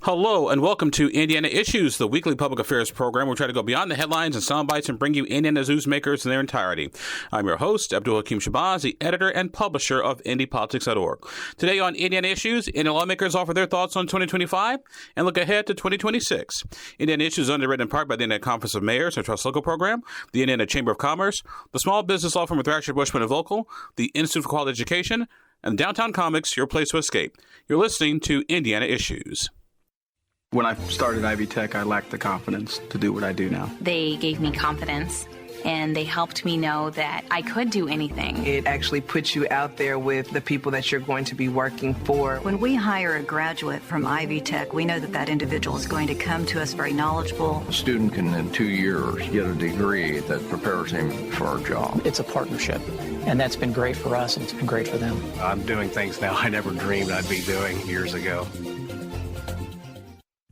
Hello and welcome to Indiana Issues, the weekly public affairs program. We try to go beyond the headlines and sound bites and bring you Indiana's newsmakers in their entirety. I'm your host, Abdul-Hakim, the editor and publisher of IndyPolitics.org. Today on Indiana Issues, Indiana lawmakers offer their thoughts on 2025 and look ahead to 2026. Indiana Issues is underwritten in part by the Indiana Conference of Mayors, our Trust Local program, the Indiana Chamber of Commerce, the Small Business Law Firm of Thrasher, Bushman & Volkel, the Institute for Quality Education, and Downtown Comics, your place to escape. You're listening to Indiana Issues. When I started Ivy Tech, I lacked the confidence to do what I do now. They gave me confidence, and they helped me know that I could do anything. It actually puts you out there with the people that you're going to be working for. When we hire a graduate from Ivy Tech, we know that that individual is going to come to us very knowledgeable. A student can, in 2 years, get a degree that prepares him for a job. It's a partnership, and that's been great for us, and it's been great for them. I'm doing things now I never dreamed I'd be doing years ago.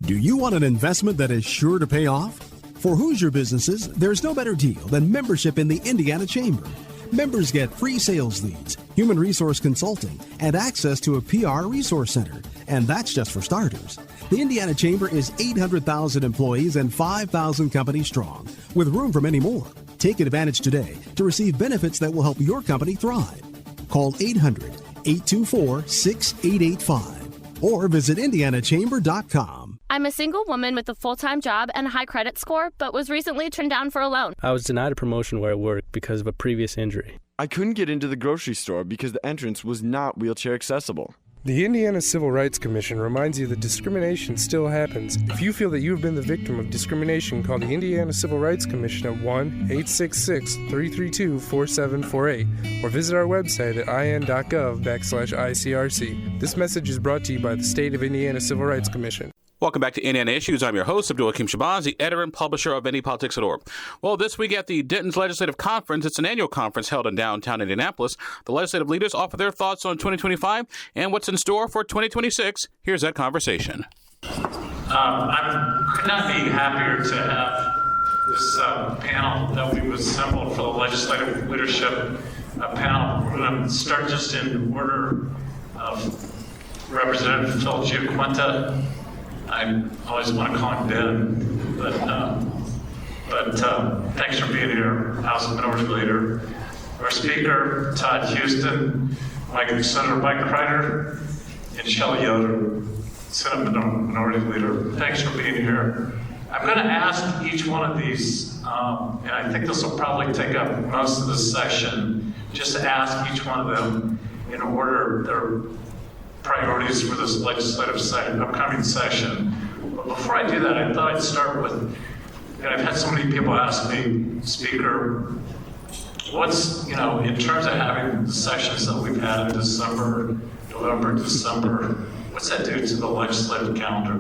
Do you want an investment that is sure to pay off? For Hoosier businesses, there's no better deal than membership in the Indiana Chamber. Members get free sales leads, human resource consulting, and access to a PR resource center. And that's just for starters. The Indiana Chamber is 800,000 employees and 5,000 companies strong, with room for many more. Take advantage today to receive benefits that will help your company thrive. Call 800-824-6885 or visit indianachamber.com. I'm a single woman with a full-time job and a high credit score, but was recently turned down for a loan. I was denied a promotion where I work because of a previous injury. I couldn't get into the grocery store because the entrance was not wheelchair accessible. The Indiana Civil Rights Commission reminds you that discrimination still happens. If you feel that you have been the victim of discrimination, call the Indiana Civil Rights Commission at 1-866-332-4748 or visit our website at in.gov/ICRC. This message is brought to you by the State of Indiana Civil Rights Commission. Welcome back to Indiana Issues. I'm your host, Abdul-Hakim, the editor and publisher of IndyPolitics.org. Well, this week at the Denton's Legislative Conference, it's an annual conference held in downtown Indianapolis. The legislative leaders offer their thoughts on 2025 and what's in store for 2026. Here's that conversation. I could not be happier to have this panel that we've assembled for the legislative leadership panel. We're going to start just in order of Representative Phil Giaquinta. I always want to call him Ben, but thanks for being here, House of Minority Leader. Our Speaker, Todd Houston, Senator Mike Kreider, and Shelley Yoder, Senate Minority Leader. Thanks for being here. I'm going to ask each one of these, and I think this will probably take up most of the session, just to ask each one of them in order their priorities for this legislative upcoming session. But before I do that, I thought I'd start with, and I've had so many people ask me, Speaker, what's, in terms of having the sessions that we've had in December, November, December, what's that do to the legislative calendar?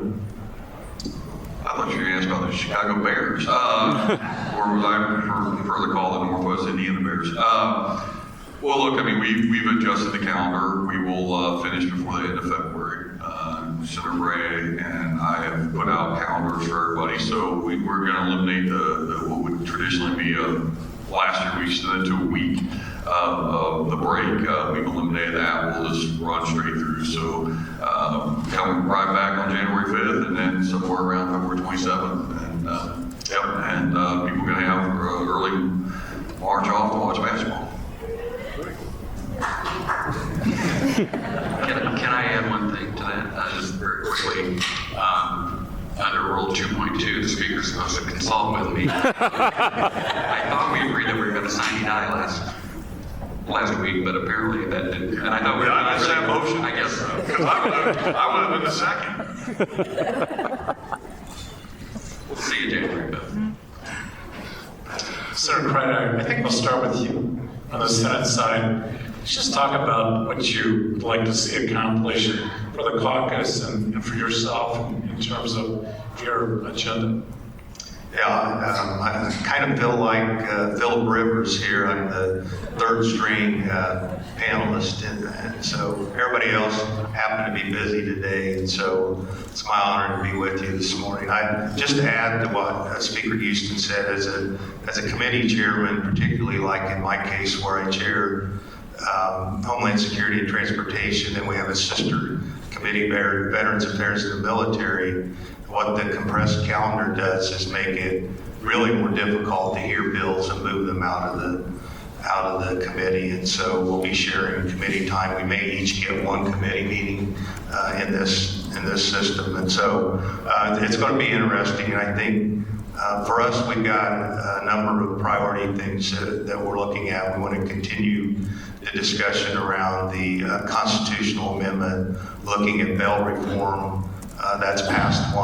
I thought you were going to ask about the Chicago Bears, or was I further called the Northwest Indiana Bears? Well, look, we've adjusted the calendar. We will finish before the end of February. Senator Bray and I have put out calendars for everybody, so we're going to eliminate what would traditionally be last 2 weeks into a week of the break. We've eliminated that. We'll just run straight through. So come right back on January 5th, and then somewhere around February 27th, and people are going to have early March off to watch basketball. Can I add one thing to that? Just very quickly. Under Rule 2.2, the Speaker's supposed to consult with me. I thought we agreed that we were going to sign die last week, but apparently that didn't. And I thought we were going to that motion. I guess so. Because I would have been the second. We'll see you January 5th. Senator Kreider, I think we'll start with you on the Senate side. Let's just talk about what you'd like to see accomplished for the caucus and for yourself in terms of your agenda. Yeah, I kind of feel like Philip Rivers here. I'm the third string panelist, and so everybody else happened to be busy today, and so it's my honor to be with you this morning. Just to add to what Speaker Houston said, as a committee chairman, particularly like in my case where I chair Homeland Security and Transportation, and we have a sister Committee of Veterans Affairs and the Military, what the compressed calendar does is make it really more difficult to hear bills and move them out of the committee. And so we'll be sharing committee time. We may each get one committee meeting in this system. And so it's going to be interesting. And I think for us, we've got a number of priority things that we're looking at. We want to continue the discussion around the constitutional amendment, looking at bail reform. That's passed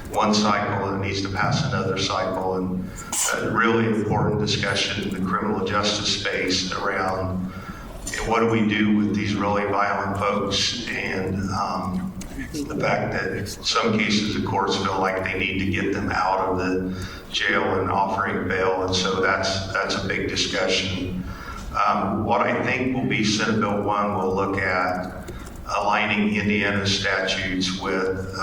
one cycle and needs to pass another cycle, and a really important discussion in the criminal justice space around what do we do with these really violent folks, and the fact that in some cases the courts feel like they need to get them out of the jail and offering bail, and so that's a big discussion. What I think will be Senate Bill 1 will look at aligning Indiana statutes with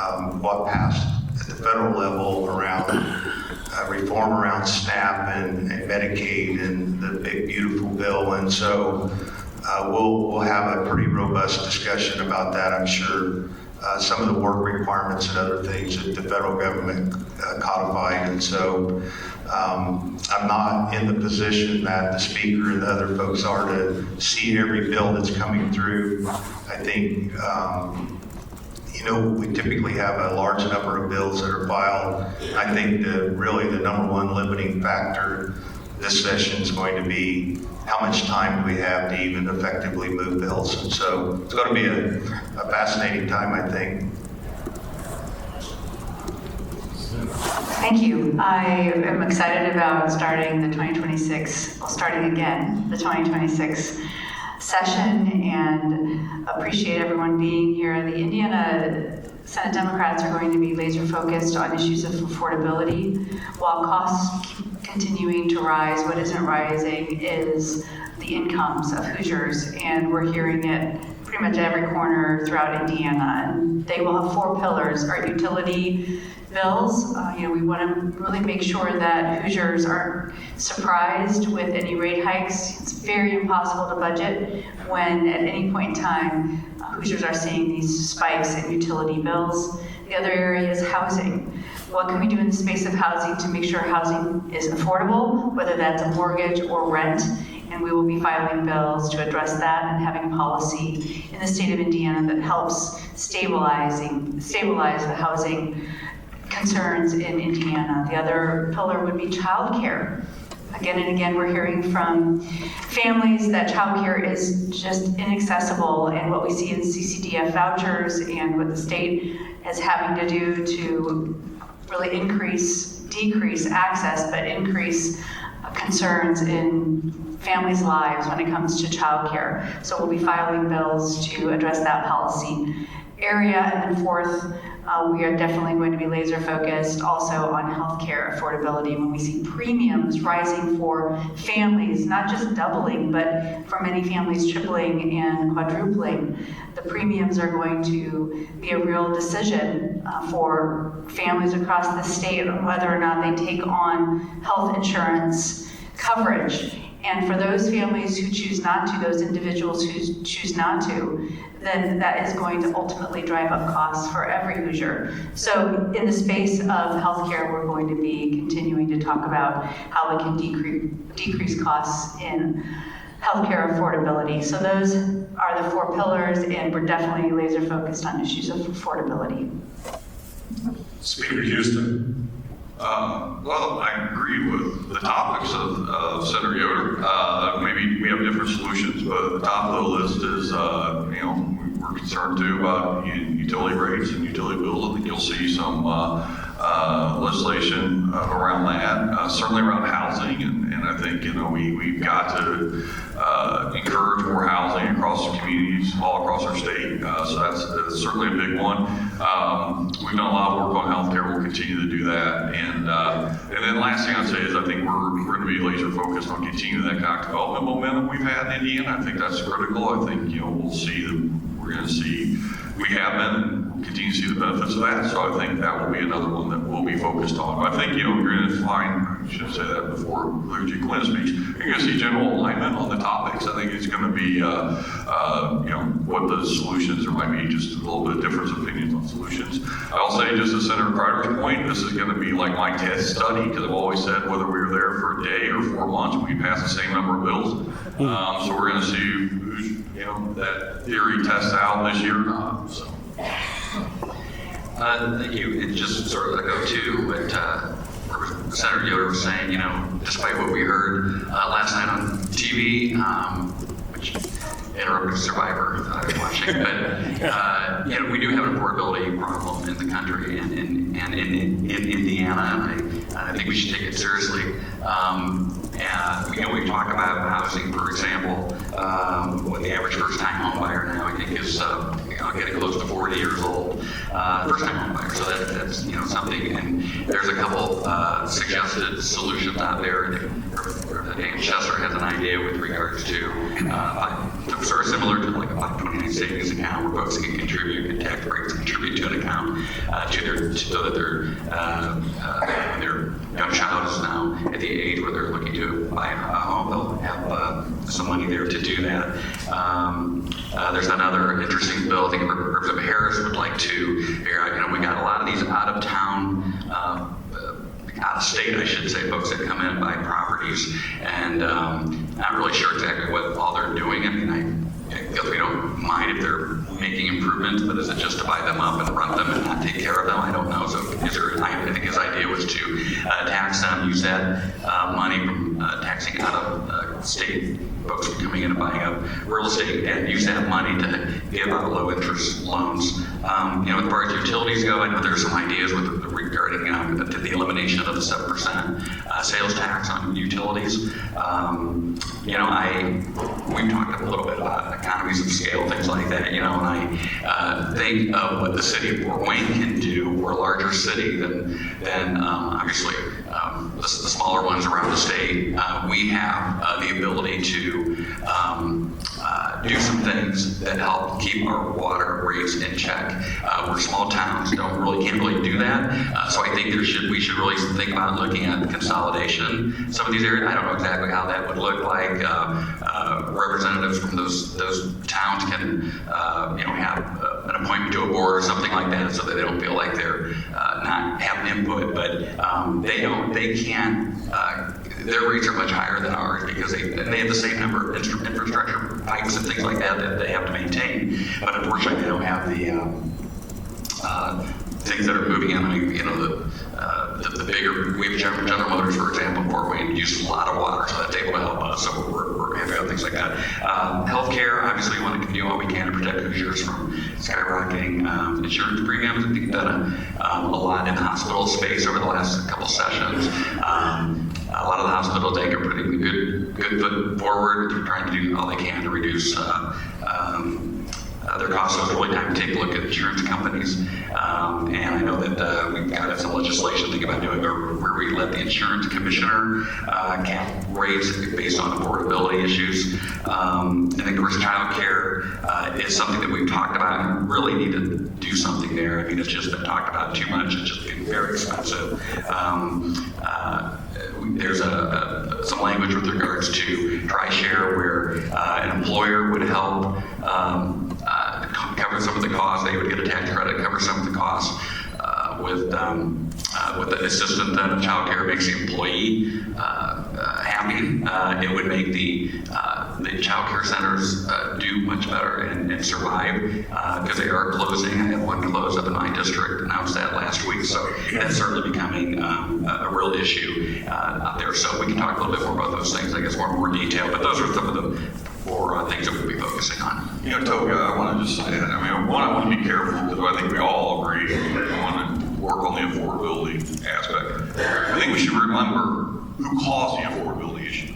what passed at the federal level around reform around SNAP and Medicaid and the big beautiful bill. And so we'll have a pretty robust discussion about that, I'm sure. Some of the work requirements and other things that the federal government codified. And so I'm not in the position that the Speaker and the other folks are to see every bill that's coming through. I think, we typically have a large number of bills that are filed. I think really the number one limiting factor this session is going to be how much time do we have to even effectively move bills. And so it's going to be a fascinating time, I think. Thank you. I am excited about starting the 2026 session, and appreciate everyone being here. The Indiana Senate Democrats are going to be laser focused on issues of affordability. While costs keep continuing to rise, what isn't rising is the incomes of Hoosiers, and we're hearing it pretty much every corner throughout Indiana. And they will have 4 pillars. Our utility bills, we want to really make sure that Hoosiers aren't surprised with any rate hikes. It's very impossible to budget when at any point in time Hoosiers are seeing these spikes in utility bills. The other area is housing. What can we do in the space of housing to make sure housing is affordable, whether that's a mortgage or rent? And we will be filing bills to address that and having policy in the state of Indiana that helps stabilize the housing concerns in Indiana. The other pillar would be childcare. Again and again, we're hearing from families that childcare is just inaccessible, and what we see in CCDF vouchers and what the state is having to do to really decrease access, but increase concerns in families' lives when it comes to childcare. So we'll be filing bills to address that policy area. And then fourth, we are definitely going to be laser focused also on healthcare affordability. When we see premiums rising for families, not just doubling, but for many families tripling and quadrupling, the premiums are going to be a real decision for families across the state on whether or not they take on health insurance coverage. And for those families who choose not to, those individuals who choose not to, then that is going to ultimately drive up costs for every Hoosier. So in the space of healthcare, we're going to be continuing to talk about how we can decrease costs in healthcare affordability. So those are the 4 pillars, and we're definitely laser focused on issues of affordability. Speaker Houston. Well, I agree with the topics of Senator Yoder. Maybe we have different solutions, but the top of the list is, we're concerned too about utility rates and utility bills. I think you'll see some legislation around that, certainly around housing, and I think we've got to encourage more housing across the communities all across our state. So that's certainly a big one. We've done a lot of work on healthcare. We'll continue to do that, and then last thing I'd say is I think we're going to be laser focused on continuing that economic development momentum we've had in Indiana. I think that's critical. I think we'll see that we're going to see we have been continue to see the benefits of that. So I think that will be another one that we'll be focused on. I think, you're going to find, I shouldn't say that before Clergy Quinn speaks, you're going to see general alignment on the topics. I think it's going to be, what the solutions, there might be just a little bit of difference of opinions on solutions. I'll say, just to Senator Crider's point, this is going to be like my test study, because I've always said whether we were there for a day or 4 months, we pass the same number of bills. So we're going to see who's, that theory tests out this year or not. So. Thank you. And just sort of echo to what Senator Yoder was saying, despite what we heard last night on TV, which interrupted Survivor I was watching, but we do have an affordability problem in the country and in Indiana, and I think we should take it seriously. We talk about housing, for example. What the average first-time home buyer now, I think, is getting close to 40 years old. First-time home buyer, so that's something. And there's a couple suggested solutions out there. Dan Chester has an idea with regards to sort of similar to like a 529 savings account where folks can contribute, and tax breaks contribute to an account so that their young child is now at the age where they're looking to buy a home. They'll have some money there to do that. There's another interesting bill I think Representative Harris would like to figure out. We got a lot of these out-of-town, out-of-state, I should say, folks that come in and buy properties, and not really sure exactly what all they're doing. I mean, we don't mind if they're making improvements, but is it just to buy them up and rent them and not take care of them? I don't know. So I think his idea was to tax them, use that money from taxing out of state folks coming in and buying up real estate, and use that money to give out low interest loans. As far as utilities go, I know there's some ideas regarding the elimination of the 7% sales tax on utilities. We've talked a little bit about economies of scale, things like that, and I think of what the city of Fort Wayne can do. We're a larger city than obviously the smaller ones around the state. We have the ability to do some things that help keep our water rates in check. We're small towns, can't really do that. So I think we should really think about looking at consolidation. Some of these areas, I don't know exactly how that would look like. Representatives from those towns can have an appointment to a board or something like that, so that they don't feel like they're not having input. But they can't. Their rates are much higher than ours because they have the same number of infrastructure pipes and things like that they have to maintain. But unfortunately, they don't have the things that are moving in. The bigger, we have General Motors, for example, Fort Wayne uses a lot of water, so that's able to help us. So we're happy about things like that. Healthcare, obviously, we want to do all we can to protect Hoosiers from skyrocketing insurance premiums. I think we've done a lot in the hospital space over the last couple sessions. A lot of the hospitals, I think, are putting good foot forward. They're trying to do all they can to reduce their costs. So it's really time to take a look at insurance companies. And I know that we've got some legislation thinking about doing where we let the insurance commissioner cap rates based on affordability issues. And of course, child care is something that we've talked about and really need to do something there. I mean, it's just been talked about too much. It's just been very expensive. There's some language with regards to tri-share where an employer would help cover some of the costs. They would get a tax credit, cover some of the costs with the assistance that child care makes the employee happy. It would make the child care centers do much better and survive because they are closing. I had one close up in my district, announced that last week. So that's certainly becoming a real issue out there. So we can talk a little bit more about those things, I guess, more detail. But those are some of the four things that we'll be focusing on. Toga, I want to just say that. I want to be careful because I think we all agree we want to work on the affordability aspect. I think we should remember who caused the affordability issue.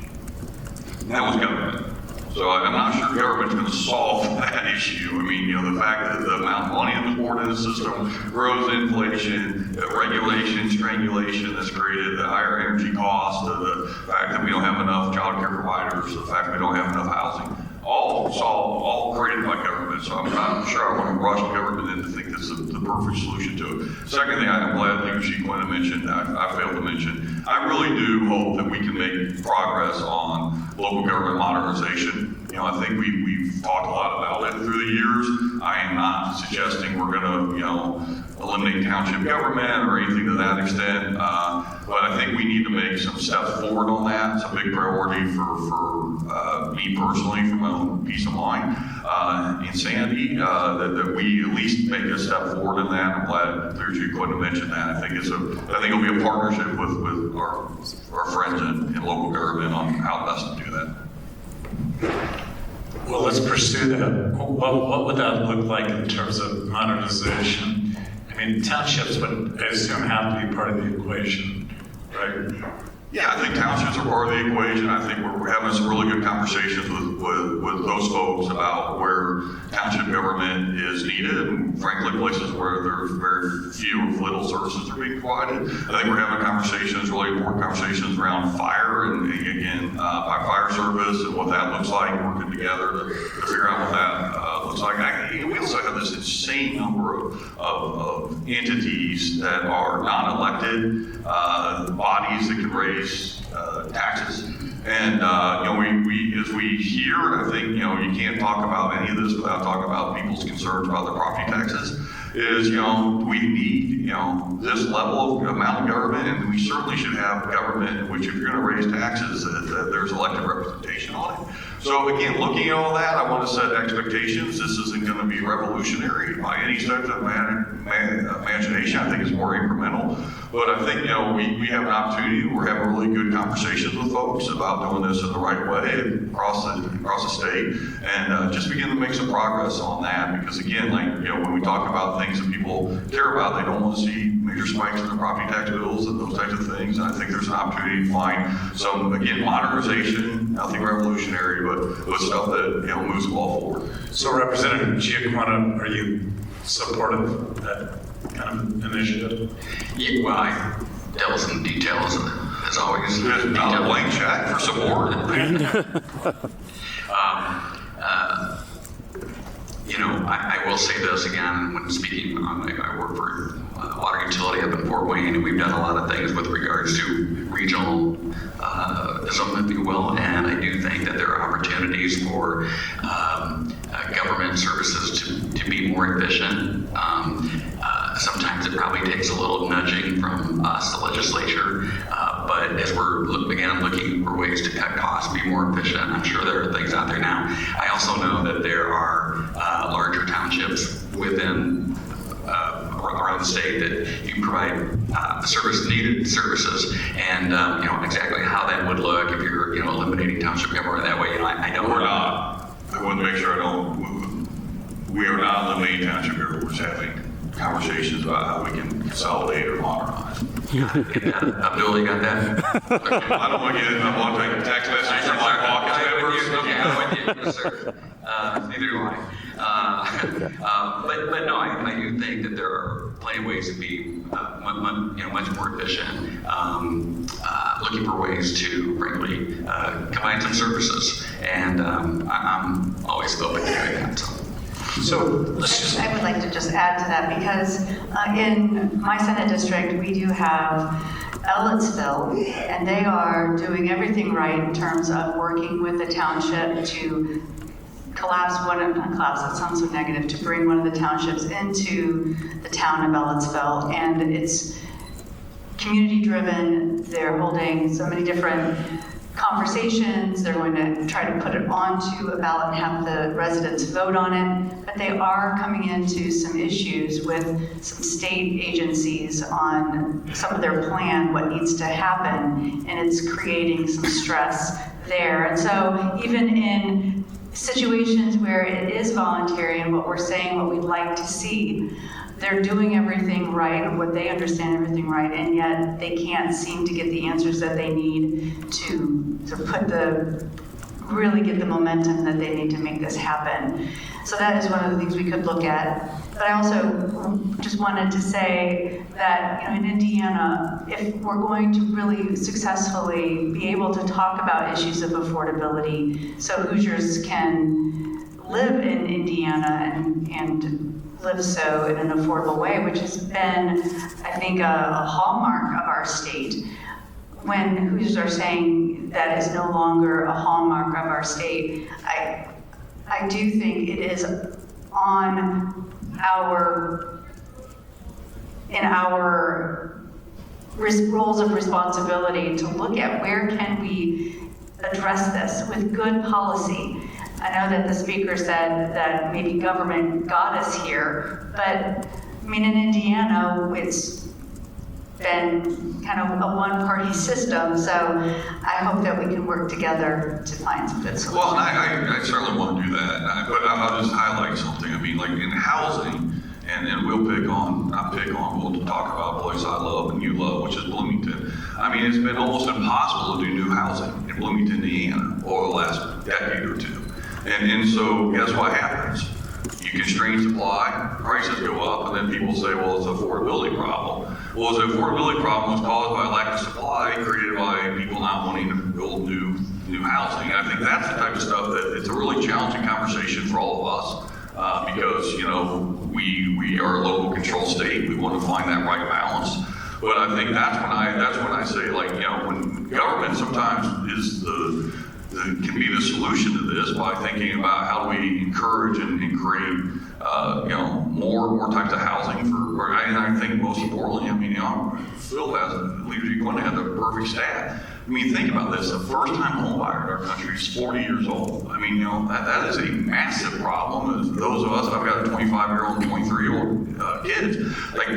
That was government. So I'm not sure government's going to solve that issue. I mean, the fact that the amount of money that's poured into the system grows inflation, the regulation, strangulation that's created, the higher energy costs, the fact that we don't have enough child care providers, the fact that we don't have enough housing. all created by government. So I'm not sure I want to rush government in to think that's the perfect solution to it. Second thing I'm glad that Chief Quinn mentioned, I failed to mention, I really do hope that we can make progress on local government modernization. I think we've talked a lot about it through the years. I am not suggesting we're going to, eliminate township government or anything to that extent. But I think we need to make some steps forward on that. It's a big priority for me personally, for my own peace of mind. In Sandy, that we at least make a step forward in that. I'm glad Clear Chief couldn't mention that. I think it'll be a partnership with our friends in local government on how best to do that. Well, let's pursue that. What would that look like in terms of modernization? I mean, townships would, I assume, have to be part of the equation, right? Yeah, I think townships are part of the equation. I think we're having some really good conversations with those folks about where township government is needed, and frankly, places where there's very few or little services are being provided. I think we're having conversations, really important conversations around fire, and again, by fire service and what that looks like, working together to figure out what that looks like. We also have this insane number of entities that are non-elected bodies that can raise taxes. And as we hear, I think you can't talk about any of this without talking about people's concerns about their property taxes. Is we need this level of amount of government, and we certainly should have government in which, if you're going to raise taxes, that there's elected representation on it. So again, looking at all that, I want to set expectations. This isn't going to be revolutionary by any stretch of imagination. I think it's more incremental. But I think we have an opportunity. We're having really good conversations with folks about doing this in the right way across the state, and just begin to make some progress on that. Because again, when we talk about things that people care about, they don't want to see major spikes in their property tax bills and those types of things. And I think there's an opportunity to find some, again, modernization, nothing revolutionary, but stuff that moves the ball forward. So, Representative Giaquina, are you supportive of that kind of initiative? Yeah, well, I devil's in the details, as always. There's not a blank check for support. I will say this again when speaking. I work for water utility up in Fort Wayne, and we've done a lot of things with regards to regionalism, if you will. And I do think that there are opportunities for government services to be more efficient. Sometimes it probably takes a little nudging from us, the legislature, but as we're looking for ways to cut costs, be more efficient, I'm sure there are things out there now. I also know that there are larger townships within around the state that you provide needed services, and exactly how that would look if you're eliminating township government that way. I don't. We're not. I want to make sure I don't. We are not eliminating township government. We're just having conversations about how we can consolidate or modernize. Abdul, you got that? Okay. I don't want to take a text message from my caucus members. Yes, sir. Neither do I. But no, I do think that there are plenty of ways to be much more efficient. Looking for ways to, frankly, combine some services, and I'm always open to doing that. So I would like to just add to that, because in my Senate district, we do have Ellettsville, and they are doing everything right in terms of working with the township to that sounds so negative, to bring one of the townships into the town of Ellettsville. And it's community driven. They're holding so many different conversations. They're going to try to put it onto a ballot and have the residents vote on it. But they are coming into some issues with some state agencies on some of their plan, what needs to happen, and it's creating some stress there. And so even in situations where it is voluntary and what we're saying, what we'd like to see, they're doing everything right, or what they understand everything right, and yet they can't seem to get the answers that they need to really get the momentum that they need to make this happen. So that is one of the things we could look at. But I also just wanted to say that, in Indiana, if we're going to really successfully be able to talk about issues of affordability, so Hoosiers can live in Indiana and live so in an affordable way, which has been, I think, a hallmark of our state. When Hoosiers are saying that is no longer a hallmark of our state, I do think it is on in our roles of responsibility to look at where can we address this with good policy. I know that the speaker said that maybe government got us here, but in Indiana, it's been kind of a one-party system, so I hope that we can work together to find some good solutions. Well, I certainly want to do that, but I'll just highlight something. Like in housing, and we'll talk about a place I love and you love, which is Bloomington. It's been almost impossible to do new housing in Bloomington, Indiana, over the last decade or two. And so guess what happens? You constrain supply, prices go up, and then people say, well, it's an affordability problem. Well, the affordability problem was caused by a lack of supply created by people not wanting to build new housing. And I think that's the type of stuff that it's a really challenging conversation for all of us because, we are a local control state. We want to find that right balance. But I think that's when I say, when government sometimes can be the solution to this by thinking about how do we encourage and create more types of housing and I think most importantly, Phil has Leadership Quinn has a perfect staff. Think about this, the first time home buyer in our country is 40 years old. That is a massive problem. As those of us, I've got 25-year-old and 23-year-old kids,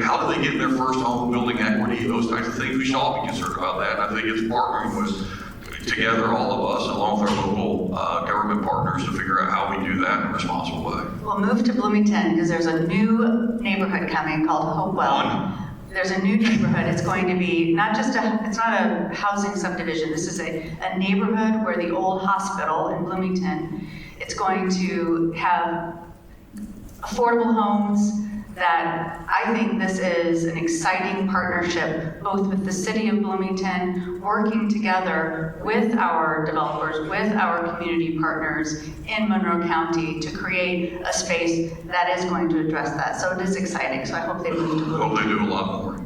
how do they get in their first home, building equity, those types of things? We should all be concerned about that. And I think it's partnering with together, all of us, along with our local government partners, to figure out how we do that in a responsible way. We'll move to Bloomington because there's a new neighborhood coming called Hopewell. There's a new neighborhood. It's going to be it's not a housing subdivision. This is a neighborhood where the old hospital in Bloomington, it's going to have affordable homes. That I think this is an exciting partnership, both with the city of Bloomington, working together with our developers, with our community partners in Monroe County to create a space that is going to address that. So it is exciting. So I hope they move to Bloomington. I hope they do a lot more.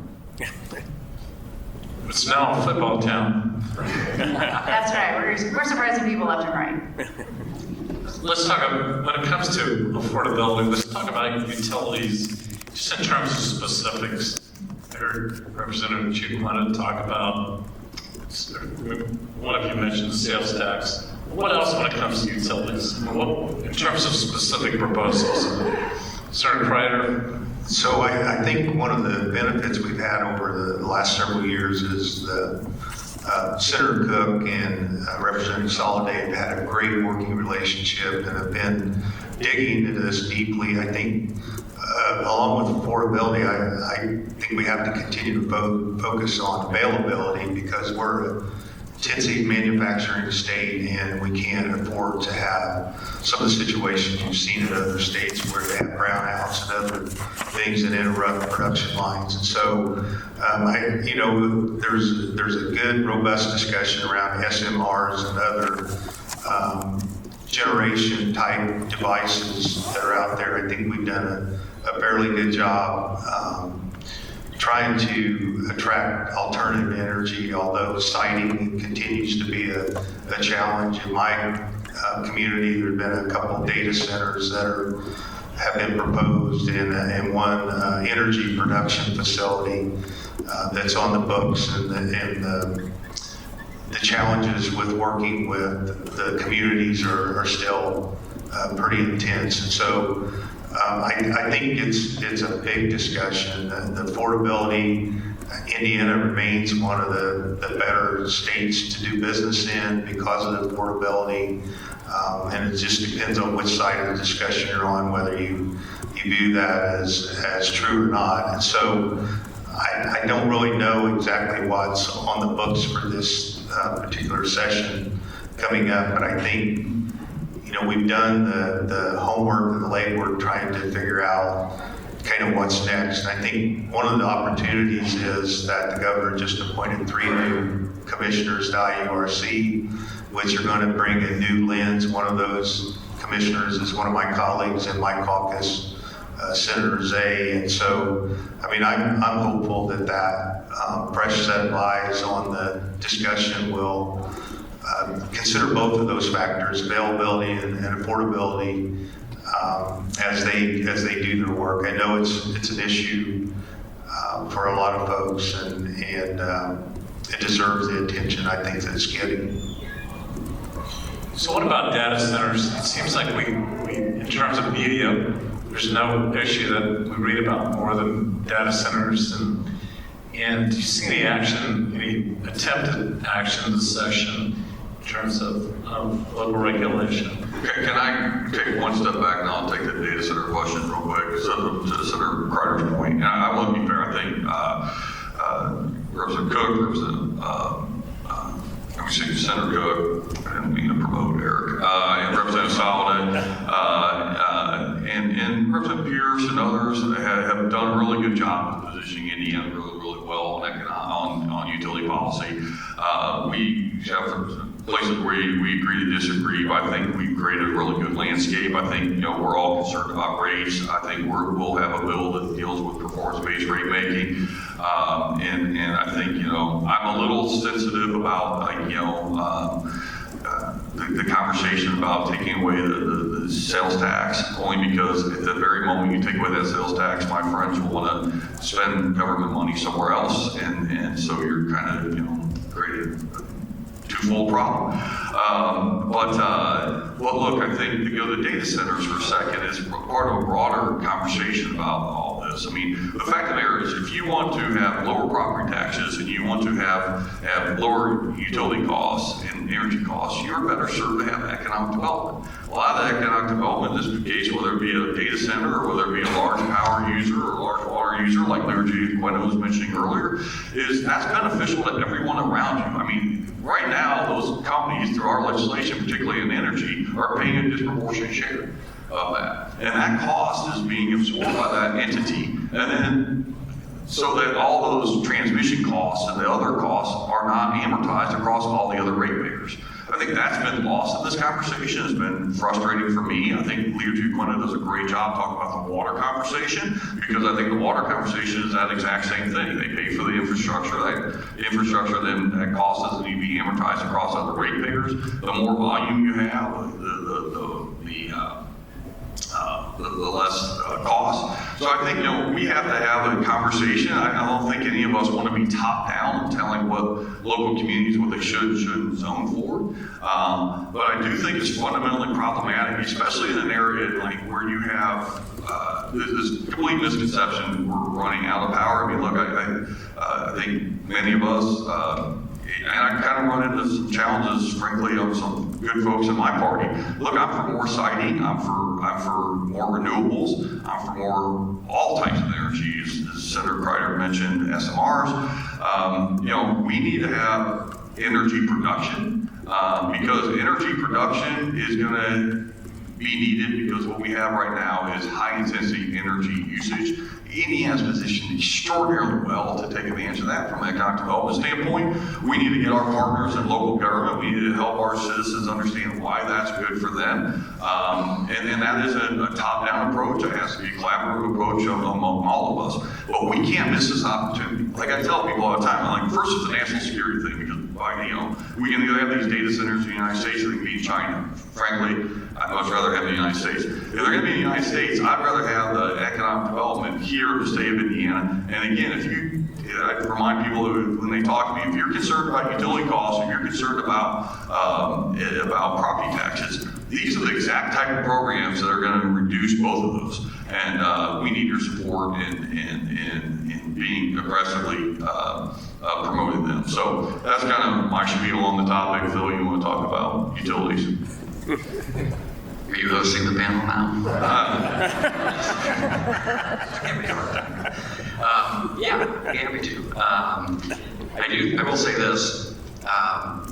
It's now a football town. That's right. We're surprising people left and right. Let's talk about, when it comes to affordability, let's talk about utilities, just in terms of specifics. I heard Representative Chief wanted to talk about, one of you mentioned the sales tax. What else when it comes to utilities? In terms of specific proposals? Senator Kreider? So I think one of the benefits we've had over the last several years is Senator Cook and Representative Soliday have had a great working relationship and have been digging into this deeply. I think along with affordability, I think we have to continue to focus on availability because we're a intensive manufacturing state and we can't afford to have some of the situations you've seen in other states where they have brownouts and other things that interrupt production lines. And so, there's a good, robust discussion around SMRs and other generation type devices that are out there. I think we've done a fairly good job trying to attract alternative energy, although siting continues to be a challenge. In my community, there have been a couple of data centers that have been proposed in one energy production facility that's on the books, and the challenges with working with the communities are still pretty intense. And so I think it's a big discussion. The affordability, Indiana remains one of the better states to do business in because of the affordability. And it just depends on which side of the discussion you're on, whether you view that as true or not. And so I don't really know exactly what's on the books for this particular session coming up, but I think we've done the homework and the legwork trying to figure out kind of what's next. And I think one of the opportunities is that the governor just appointed 3 new commissioners to IURC, which are going to bring a new lens. One of those commissioners is one of my colleagues in my caucus, Senator Zay. And so, I mean, I'm hopeful that fresh set of eyes on the discussion will consider both of those factors, availability and affordability, as they do their work. I know it's an issue for a lot of folks, and it deserves the attention I think that it's getting. So what about data centers? It seems like we in terms of media, there's no issue that we read about more than data centers. And do you see any action, any attempted action in this session in terms of local regulation? Okay, can I take one step back and I'll take the data center question real quick. So to Senator Crider's point, and I will be fair, I think Representative Cook, Senator Cook, I didn't mean to promote Eric, and Representative Solomon, and Representative Pierce and others have done a really good job of positioning Indiana really well on utility policy. We have places where we agree to disagree, but I think we've created a really good landscape. I think we're all concerned about rates. I think we'll have a bill that deals with performance-based rate making, and I think I'm a little sensitive about the conversation about taking away the sales tax, only because at the very moment you take away that sales tax, my friends will want to spend government money somewhere else, and so you're kind of creating a twofold problem. But look, I think to go to data centers for a second is part of a broader conversation about all this. I mean, the fact of the matter is, if you want to have lower property taxes and you want to have lower utility costs and energy costs, you're better served to have economic development. A lot of the economic development in this case, whether it be a data center or whether it be a large power user or a large water user, like Leargy Quinn was mentioning earlier, that's beneficial to everyone around you. I mean, right now, those companies, through our legislation, particularly in energy, are paying a disproportionate share of that. And that cost is being absorbed by that entity. And then, so that all those transmission costs and the other costs are not amortized across all the other ratepayers. I think that's been lost in this conversation. It's been frustrating for me. I think Leargy Quinn does a great job talking about the water conversation, because I think the water conversation is that exact same thing. They pay for the infrastructure. That infrastructure then that cost doesn't need to be amortized across other ratepayers. The more volume you have, the less cost. So I think we have to have a conversation. I don't think any of us want to be top down telling what local communities what they should and shouldn't zone for. But I do think it's fundamentally problematic, especially in an area like where you have this complete misconception we're running out of power. I mean, look, I think many of us. And I kind of run into some challenges, frankly, of some good folks in my party. Look, I'm for more siting. I'm for more renewables. I'm for more all types of energy, as Senator Crider mentioned, SMRs. We need to have energy production because energy production is going to be needed, because what we have right now is high intensity energy usage. Indiana is positioned extraordinarily well to take advantage of that from an economic development standpoint. We need to get our partners in local government. We need to help our citizens understand why that's good for them. And that is a top-down approach. It has to be a collaborative approach among all of us. But we can't miss this opportunity. Like I tell people all the time, I'm like, first it's a national security thing, because we can either have these data centers in the United States or they can be in China. Frankly, I'd much rather have the United States. If they're going to be in the United States, I'd rather have the economic development here in the state of Indiana. And again, I remind people when they talk to me, if you're concerned about utility costs, if you're concerned about property taxes, these are the exact type of programs that are going to reduce both of those. And we need your support in being aggressively promoting them. So that's kind of my spiel on the topic. Phil, you want to talk about utilities? Are you hosting the panel now? Yeah, happy to. I will say this. I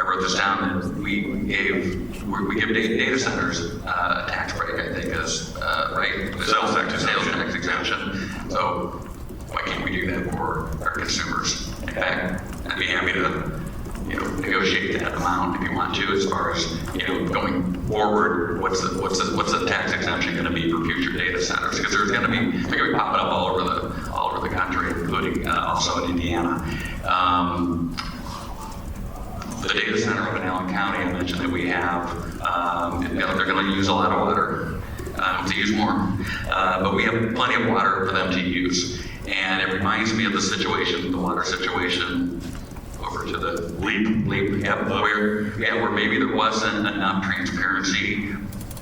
wrote this down, and we gave we give data centers a tax break, I think, is right? Sales tax exemption. So why can't we do that for our consumers? In fact, I'd be happy to, negotiate that amount if you want to, as far as, going forward, what's the tax exemption going to be for future data centers? Because they're going to be popping up all over the country, including also in Indiana. The data center up in Allen County, I mentioned that we have, they're going to use a lot of water, to use more, but we have plenty of water for them to use. And it reminds me of the water situation over to the leap, where maybe there wasn't enough transparency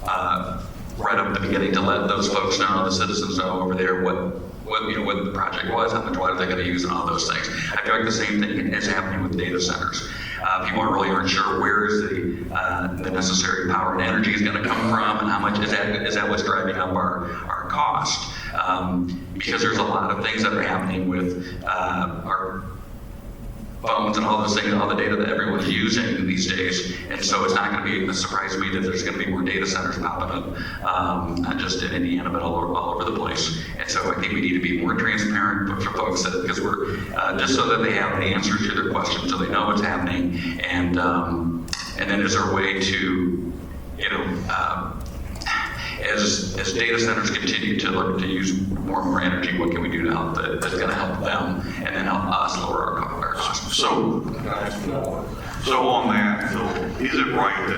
right up at the beginning to let those folks know, the citizens know over there, what the project was, how much water they're going to use, and all those things. I feel like the same thing is happening with data centers. People aren't sure where is the necessary power and energy is going to come from, and how much is that what's driving up our cost. Because there's a lot of things that are happening with our phones and all those things, all the data that everyone's using these days. And so it's not going to be a surprise to me that there's going to be more data centers popping up, not just in Indiana, but all over the place. And so I think we need to be more transparent for folks, because we're just so that they have the answers to their questions, so they know what's happening. And then is there a way to, as data centers continue to look to use more and more energy, what can we do to help that's going to help them and then help us lower our costs? So on that, Phil, is it right that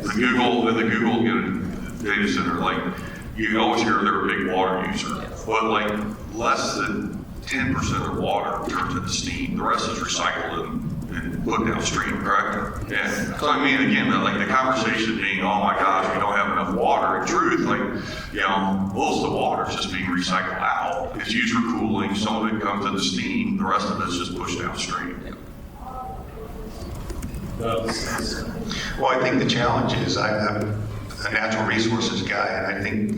the Google data center, you always hear they're a big water user, but less than 10% of water turns into steam. The rest is recycled and put downstream, correct? Yeah. So I mean, again, the conversation being, oh my gosh, we don't have enough water. In truth, most of the water is just being recycled out. It's used for cooling. Some of it comes into steam. The rest of it is just pushed downstream. Well, I think the challenge is I'm a natural resources guy, and I think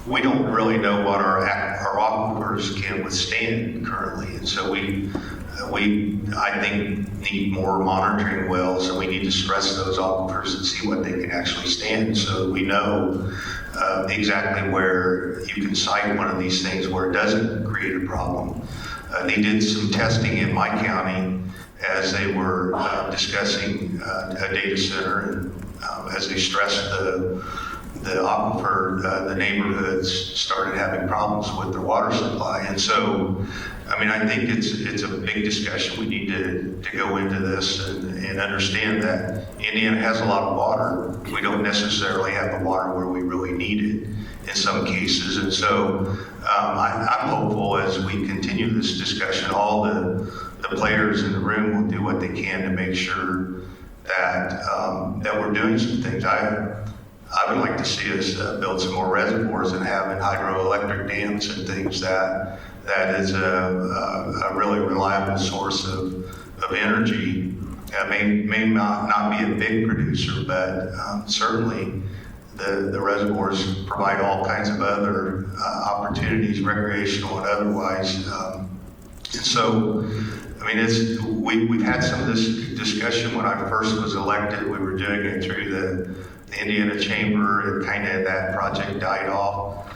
we don't really know what our aquifers can withstand currently, and so we I think need more monitoring wells, and we need to stress those aquifers and see what they can actually stand, so we know exactly where you can site one of these things where it doesn't create a problem. They did some testing in my county as they were discussing a data center, and as they stressed the aquifer, the neighborhoods started having problems with their water supply. And so, I mean, I think it's a big discussion. We need to go into this and understand that Indiana has a lot of water. We don't necessarily have the water where we really need it in some cases. And so I'm hopeful as we continue this discussion, all the players in the room will do what they can to make sure that that we're doing some things. I would like to see us build some more reservoirs and having hydroelectric dams and things that is a really reliable source of energy. May not be a big producer, but certainly the reservoirs provide all kinds of other opportunities, recreational and otherwise. And so, I mean, we've had some of this discussion when I first was elected. We were doing it through the Indiana Chamber, and kind of that project died off.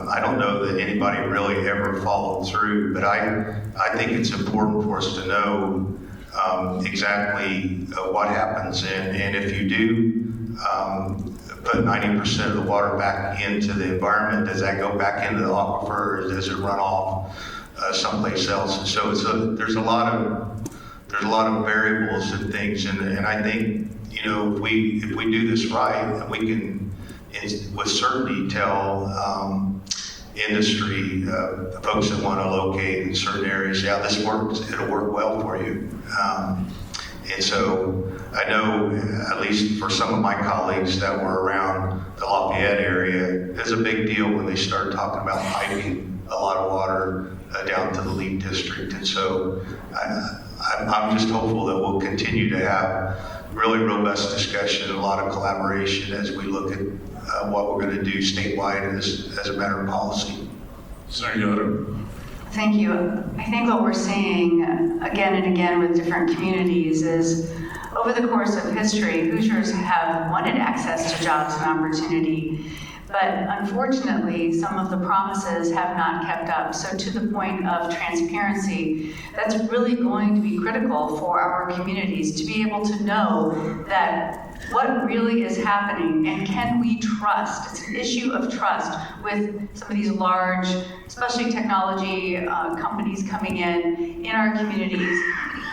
I don't know that anybody really ever followed through, but I think it's important for us to know exactly what happens. And if you do put 90% of the water back into the environment, does that go back into the aquifer, or does it run off someplace else? And so there's a lot of variables and things, and I think, if we do this right, we can with certainty tell industry, the folks that want to locate in certain areas, yeah, this works, it'll work well for you. And so I know, at least for some of my colleagues that were around the Lafayette area, it's a big deal when they start talking about piping a lot of water down to the Leap District. And so I'm just hopeful that we'll continue to have really robust discussion and a lot of collaboration as we look at what we're going to do statewide as a matter of policy. Senator. Thank you. I think what we're seeing again and again with different communities is over the course of history, Hoosiers have wanted access to jobs and opportunity, but unfortunately, some of the promises have not kept up. So to the point of transparency, that's really going to be critical for our communities to be able to know that what really is happening and can we trust? It's an issue of trust with some of these large, especially technology companies coming in our communities.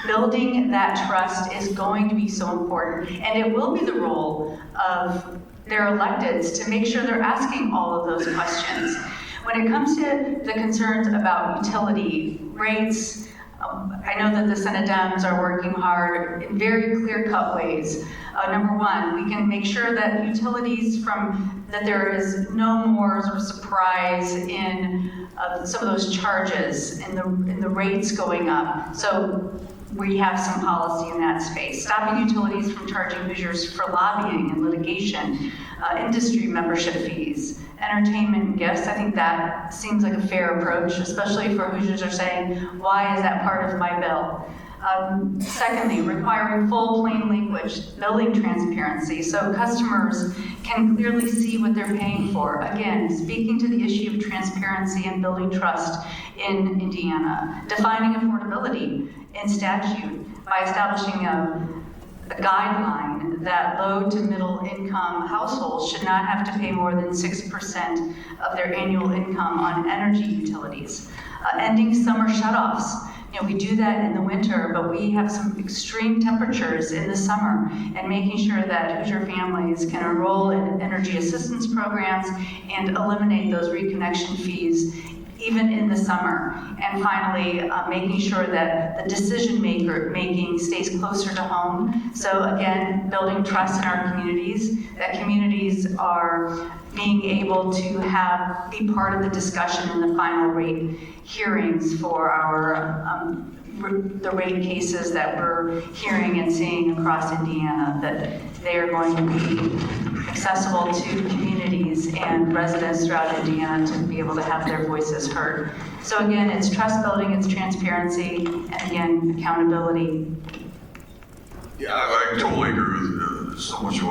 Building that trust is going to be so important, and it will be the role of their electeds to make sure they're asking all of those questions. When it comes to the concerns about utility rates, I know that the Senate Dems are working hard in very clear-cut ways. Number one, we can make sure that utilities that there is no more sort of surprise in some of those charges and the rates going up. So we have some policy in that space. Stopping utilities from charging Hoosiers for lobbying and litigation, industry membership fees, entertainment and gifts. I think that seems like a fair approach, especially for Hoosiers are saying, why is that part of my bill? Secondly, requiring full plain language billing transparency so customers can clearly see what they're paying for. Again, speaking to the issue of transparency and building trust in Indiana. Defining affordability in statute by establishing a guideline that low to middle income households should not have to pay more than 6% of their annual income on energy utilities. Ending summer shutoffs. We do that in the winter, but we have some extreme temperatures in the summer, and making sure that Hoosier families can enroll in energy assistance programs and eliminate those reconnection fees even in the summer. And finally, making sure that the decision making stays closer to home. So again, building trust in our communities, that communities are being able to be part of the discussion in the final rate hearings for the rate cases that we're hearing and seeing across Indiana, that they are going to be accessible to communities and residents throughout Indiana to be able to have their voices heard. So again, it's trust building, it's transparency, and again, accountability. Yeah, I totally agree with so much of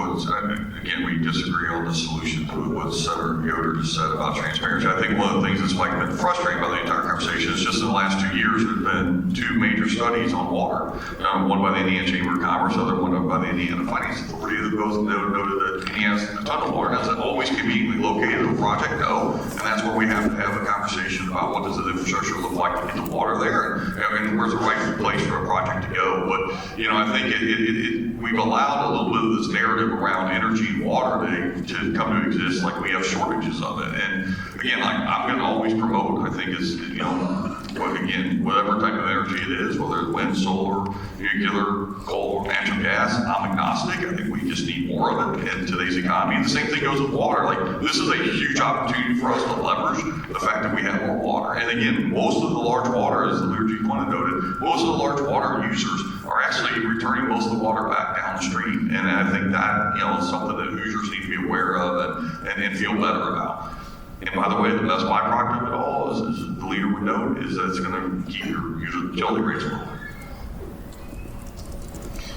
again, we disagree on the solution to what Senator Yoder just said about transparency. I think one of the things that's been frustrating about the entire conversation is just in the last 2 years, there's been 2 major studies on water. One by the Indiana Chamber of Commerce, the other one by the Indiana Finance Authority, that both noted that Indiana has a ton of water. Does it always conveniently located a project? No. And that's where we have to have a conversation about what does the infrastructure look like to get the water there, and where's the right place for a project to go. But, I think we've allowed a little bit of this narrative around energy and water to come to exist like we have shortages of it. And again, I'm going to always promote, I think, is, whatever type of energy it is, whether it's wind, solar, nuclear, coal, or natural gas, I'm agnostic. I think we just need more of it in today's economy. And the same thing goes with water. This is a huge opportunity for us to leverage the fact that we have more water. And again, most of the large water, as the Leader G1 noted, most of the large water users are actually returning most of the water back downstream. And I think that, is something that Hoosiers need to be aware of and feel better about. And by the way, the best byproduct of it all, as the leader would note, is that it's going to keep your utility rates low.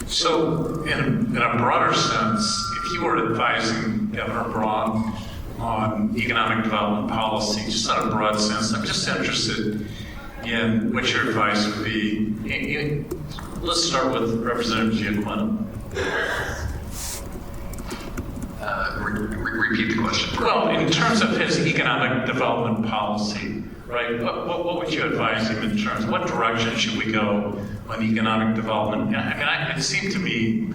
So, in a broader sense, if you were advising Governor Braun on economic development policy, just in a broad sense, I'm just interested in what your advice would be. Let's start with Representative Giaquino. Repeat the question. Well, in terms of his economic development policy, right? What would you advise him in terms of what direction should we go on economic development? It seemed to me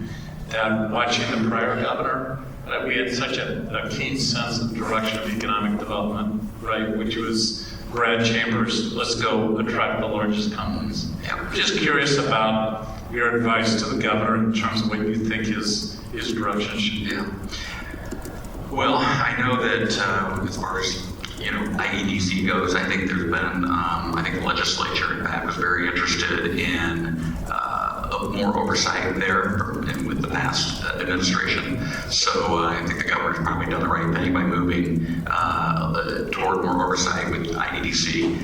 that watching the prior governor, that we had such a keen sense of direction of economic development, right? Which was Brad Chambers, let's go attract the largest companies. I'm just curious about your advice to the governor in terms of what you think his direction should be. Well, I know that as far as IEDC goes, I think there's been I think the legislature in fact was very interested in more oversight there with the past administration. So I think the governor's probably done the right thing by moving toward more oversight with IEDC.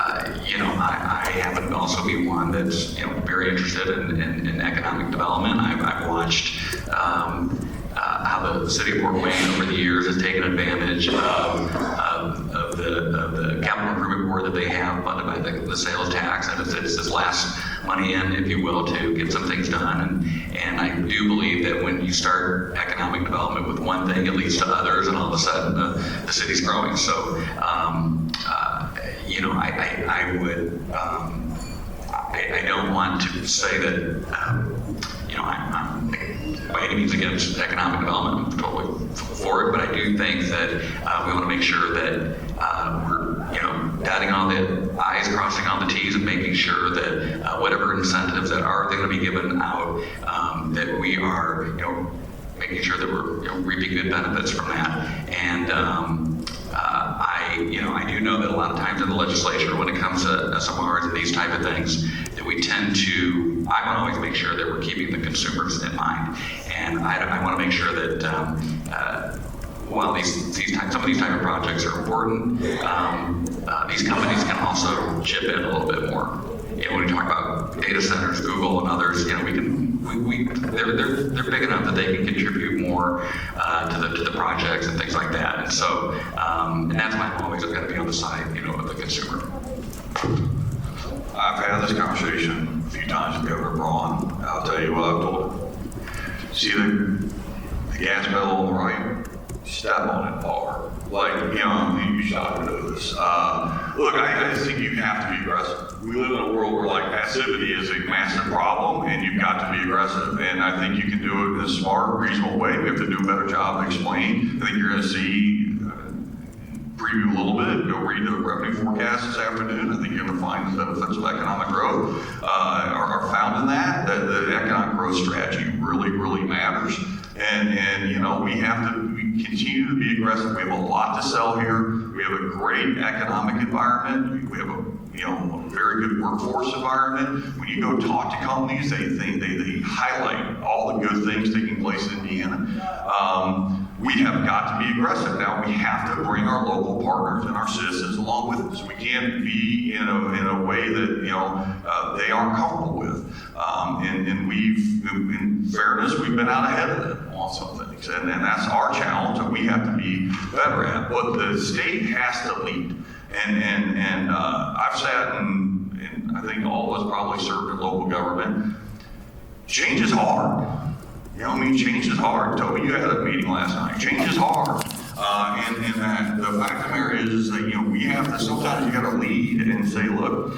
I happen to also be one that's very interested in economic development. I've watched how the city of Fort Wayne over the years has taken advantage of the capital improvement board that they have funded by the sales tax, and it's this last money in, if you will, to get some things done. And I do believe that when you start economic development with one thing, it leads to others, and all of a sudden the city's growing. So I don't want to say that I'm by any means against economic development. I'm totally for it, but I do think that we want to make sure that we're dotting all the I's, crossing all the T's, and making sure that whatever incentives that are going to be given out, that we are making sure that we're reaping good benefits from that. And I do know that a lot of times in the legislature, when it comes to SMRs and these type of things, that we tend to, I want to always make sure that we're keeping the consumers in mind. And I want to make sure that while some of these type of projects are important, these companies can also chip in a little bit more. When we talk about data centers, Google and others, they're big enough that they can contribute more to the projects and things like that. And so, and that's why I'm always going to be on the side, of the consumer. I've had this conversation a few times with Governor Braun. I'll tell you what I've told him. See the gas pedal on the right? Step on it hard. You shot into this. Look, I just think you have to be aggressive. We live in a world where passivity is a massive problem, and you've got to be aggressive. And I think you can do it in a smart, reasonable way. We have to do a better job of explaining. I think you're going to see, preview a little bit, go read the revenue forecast this afternoon. I think you're going to find the benefits of economic growth are found in that the economic growth strategy really, really matters. And we have to continue to be aggressive. We have a lot to sell here. We have a great economic environment. We have a very good workforce environment. When you go talk to companies, they highlight all the good things taking place in Indiana. We have got to be aggressive. Now we have to bring our local partners and our citizens along with us. We can't be in a way that they aren't comfortable with. And in fairness, we've been out ahead of them on some things, and that's our challenge that we have to be better at. But the state has to lead. And I've sat and I think all of us probably served in local government. Change is hard. Change is hard. Toby, you had a meeting last night. Change is hard. And the fact of the matter is that, we have to, sometimes you got to lead and say, look,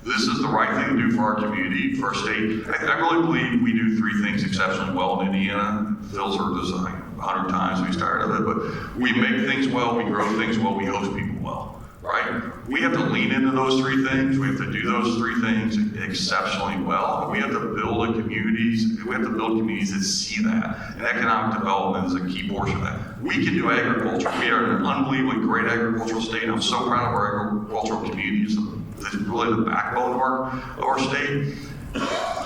this is the right thing to do for our community, for our state. I really believe we do three things exceptionally well in Indiana. Phil's heard this 100 times we started it, but we make things well, we grow things well, we host people well, right? We have to lean into those three things. We have to do those three things exceptionally well. We have to build communities that see that. And economic development is a key portion of that. We can do agriculture. We are an unbelievably great agricultural state. I'm so proud of our agricultural communities. It's really the backbone of our state.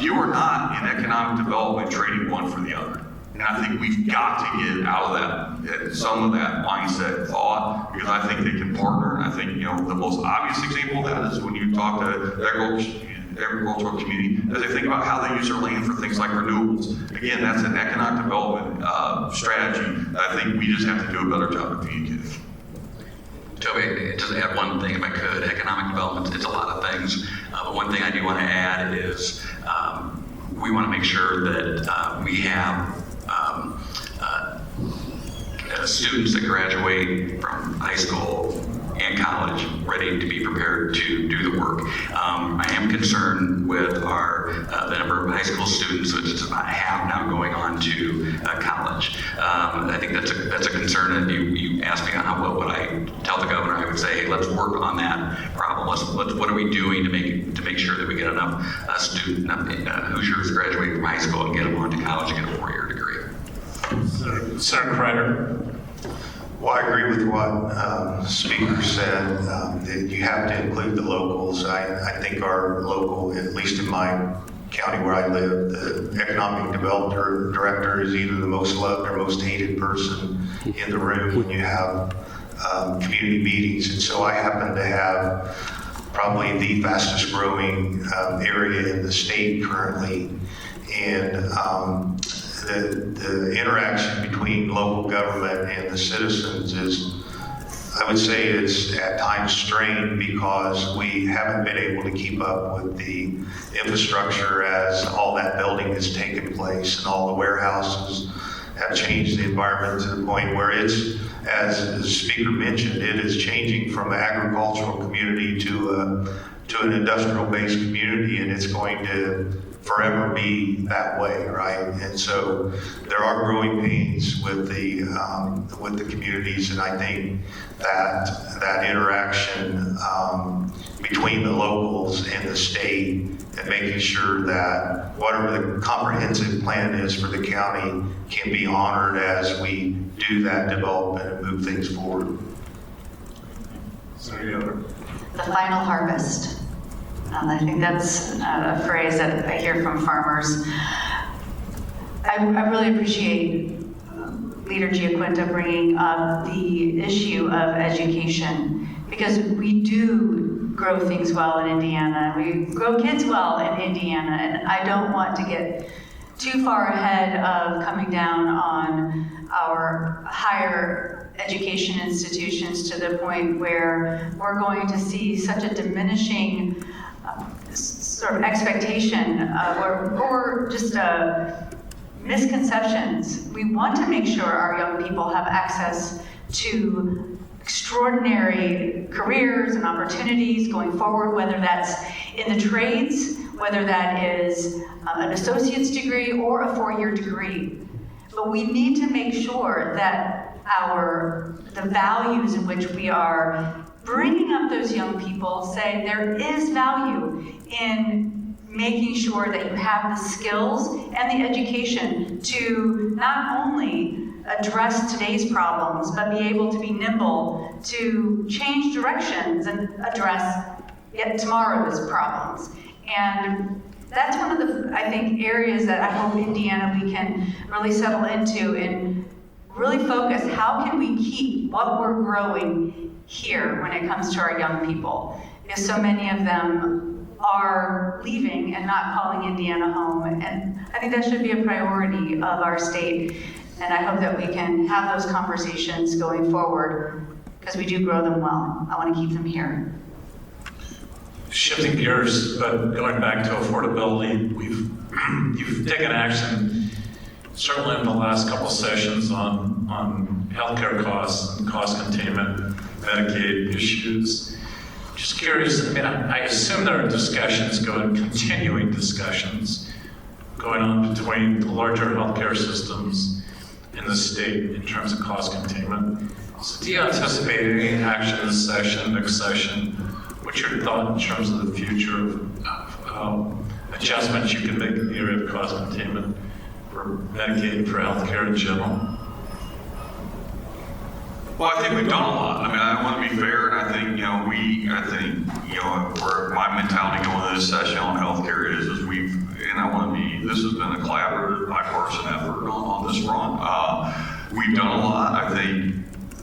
You are not in economic development trading one for the other. And I think we've got to get out of that, some of that mindset thought, because I think they can partner. And I think, the most obvious example of that is when you talk to the agricultural community, as they think about how they use their land for things like renewables. Again, that's an economic development strategy that I think we just have to do a better job of communicating. Toby, just add one thing if I could. Economic development, it's a lot of things. But one thing I do want to add is we want to make sure that we have students that graduate from high school and college ready to be prepared to do the work. I am concerned with the number of high school students, which is about half now going on to college. I think that's a concern, and you asked me on what would I tell the governor. I would say, hey, let's work on that problem. What are we doing to make sure that we get enough Hoosiers graduate from high school and get them on to college and get a 4-year degree? Senator Kreiner. Well, I agree with what the speaker said, that you have to include the locals. I think our local, at least in my county where I live, the economic development director is either the most loved or most hated person in the room when you have community meetings. And so I happen to have probably the fastest growing area in the state currently. And the interaction between local government and the citizens is, I would say, it's at times strained because we haven't been able to keep up with the infrastructure as all that building has taken place and all the warehouses have changed the environment to the point where it's, as the speaker mentioned, it is changing from an agricultural community to an industrial-based community, and it's going to forever be that way, right? And so there are growing pains with the communities, and I think that interaction between the locals and the state, and making sure that whatever the comprehensive plan is for the county can be honored as we do that development and move things forward. The final harvest. I think that's a phrase that I hear from farmers. I really appreciate Leader Giaquinta bringing up the issue of education, because we do grow things well in Indiana. We grow kids well in Indiana, and I don't want to get too far ahead of coming down on our higher education institutions to the point where we're going to see such a diminishing sort of expectation or just misconceptions. We want to make sure our young people have access to extraordinary careers and opportunities going forward, whether that's in the trades, whether that is an associate's degree or a 4-year degree. But we need to make sure that the values in which we are bringing up those young people say there is value in making sure that you have the skills and the education to not only address today's problems, but be able to be nimble to change directions and address tomorrow's problems. And that's one of the, I think, areas that I hope Indiana we can really settle into and really focus. How can we keep what we're growing here when it comes to our young people? Because so many of them are leaving and not calling Indiana home. And I think that should be a priority of our state. And I hope that we can have those conversations going forward, because we do grow them well. I want to keep them here. Shifting gears, but going back to affordability, you've taken action, certainly in the last couple sessions, on healthcare costs and cost containment, Medicaid issues. Just curious, I mean, I assume there are continuing discussions going on between the larger healthcare systems in the state in terms of cost containment. So do you anticipate any action this session, next session? What's your thought in terms of the future of adjustments you can make in the area of cost containment for Medicaid, for healthcare in general? Well, I think we've done a lot. I mean, I want to be fair, and I think, where my mentality going to this session on healthcare is this has been a collaborative, bipartisan effort on this front. We've done a lot. I think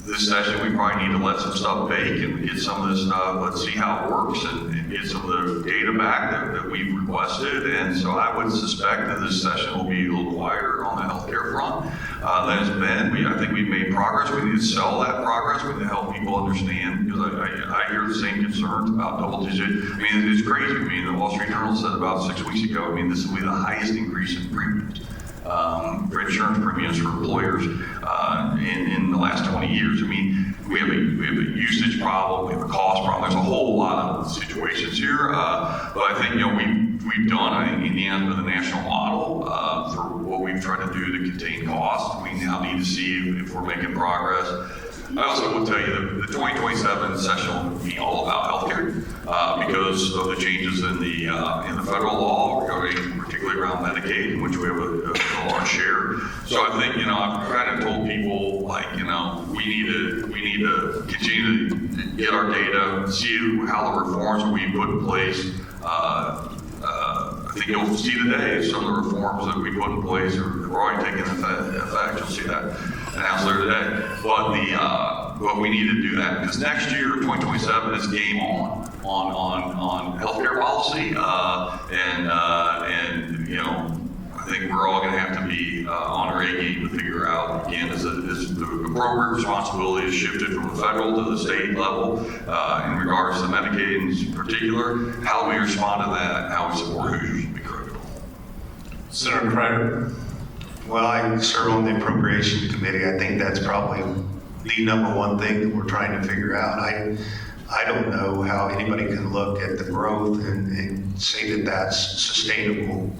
this session we probably need to let some stuff bake and get some of this stuff, let's see how it works, and get some of the data back that we've requested. And so I would suspect that this session will be a little quieter on the healthcare front than it's been. I think we've made progress. We need to sell that progress. We need to help people understand, because I hear the same concerns about double digit. I mean, it's crazy. I mean, the Wall Street Journal said about 6 weeks ago, I mean, this will be the highest increase in premiums. For insurance premiums for employers in the last 20 years. I mean, we have a usage problem, we have a cost problem. There's a whole lot of situations here, but I think we've done. I think Indiana's been the national model for what we've tried to do to contain costs. We now need to see if we're making progress. I also will tell you that the 2027 session will be all about healthcare because of the changes in the federal law regarding, particularly around Medicaid, in which we have a large share. So I think I've kind of told people we need to continue to get our data, see how the reforms that we put in place. I think you'll see today some of the reforms that we put in place are already taking effect. You'll see that announced there today. But But we need to do that because next year, 2027, is game on healthcare policy, and you know, I think we're all going to have to be on our A game to figure out, again, is the appropriate responsibility is shifted from the federal to the state level in regards to Medicaid in particular. How we respond to that, how we support Hoosiers will be critical. Senator Crider. Well, I serve on the Appropriations Committee. I think that's probably the number one thing that we're trying to figure out. I don't know how anybody can look at the growth and say that that's sustainable.